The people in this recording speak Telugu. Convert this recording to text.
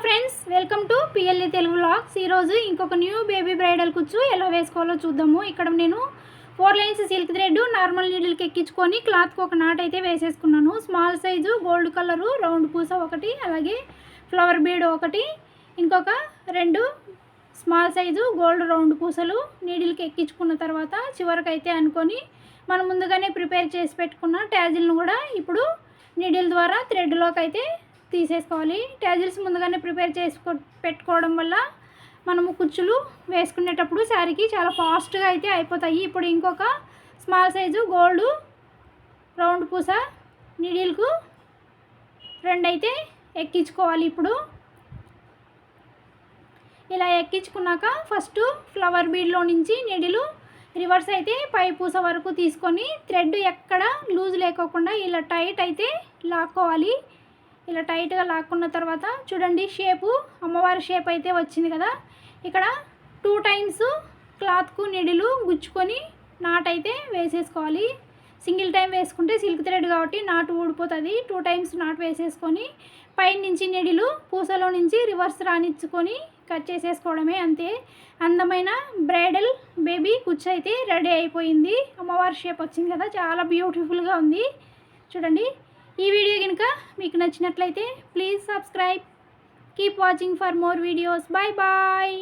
Friends, welcome to PLA Telugu vlogs. ఈరోజు ఇంకొక న్యూ బేబీ బ్రైడల్ కుచ్చు ఎలా వేసుకోవాలో చూద్దాము. ఇక్కడ నేను 4 లైన్స్ సిల్క్ థ్రెడ్ నార్మల్ నీడిల్కి ఎక్కించుకొని క్లాత్కి ఒక నాట్ అయితే వేసేసుకున్నాను. Small size gold colour round పూస ఒకటి, అలాగే ఫ్లవర్ బీడ్ ఒకటి, ఇంకొక 2 స్మాల్ సైజు గోల్డ్ రౌండ్ పూసలు నీడిల్కి ఎక్కించుకున్న తర్వాత చివరికైతే అనుకొని మనం ముందుగానే ప్రిపేర్ చేసి పెట్టుకున్న ట్యాజిల్ను కూడా ఇప్పుడు నీడిల్ ద్వారా థ్రెడ్లోకి అయితే తీసేసుకోవాలి. ట్యాజిల్స్ ముందుగానే ప్రిపేర్ చేసి పెట్టుకోవడం వల్ల మనము కుచ్చులు వేసుకునేటప్పుడు శారీకి చాలా ఫాస్ట్గా అయితే అయిపోతాయి. ఇప్పుడు ఇంకొక స్మాల్ సైజు గోల్డ్ రౌండ్ పూస నీడిల్కు 2 అయితే ఎక్కించుకోవాలి. ఇప్పుడు ఇలా ఎక్కించుకున్నాక ఫస్ట్ ఫ్లవర్ బీడ్లో నుంచి నీడిలు రివర్స్ అయితే పై పూస వరకు తీసుకొని థ్రెడ్ ఎక్కడ లూజ్ లేకోకుండా ఇలా టైట్ అయితే లాక్కోవాలి. ఇలా టైట్గా లాక్కున్న తర్వాత చూడండి, షేపు అమ్మవారి షేప్ అయితే వచ్చింది కదా. ఇక్కడ 2 టైమ్స్ క్లాత్కు నీడిలు గుచ్చుకొని నాట్ అయితే వేసేసుకోవాలి. సింగిల్ టైం వేసుకుంటే సిల్క్ థ్రెడ్ కాబట్టి నాటు ఊడిపోతుంది. 2 టైమ్స్ నాట్ వేసేసుకొని పైన నుంచి నీడిలు పూసలో నుంచి రివర్స్ రానిచ్చుకొని కట్ చేసేసుకోవడమే, అంతే. అందమైన బ్రైడల్ బేబీ కుచ్చు అయితే రెడీ అయిపోయింది. అమ్మవారి షేప్ వచ్చింది కదా, చాలా బ్యూటిఫుల్గా ఉంది. చూడండి, ఈ వీడియో కనుక మీకు నచ్చినట్లయితే please subscribe. Keep watching for more videos. Bye bye.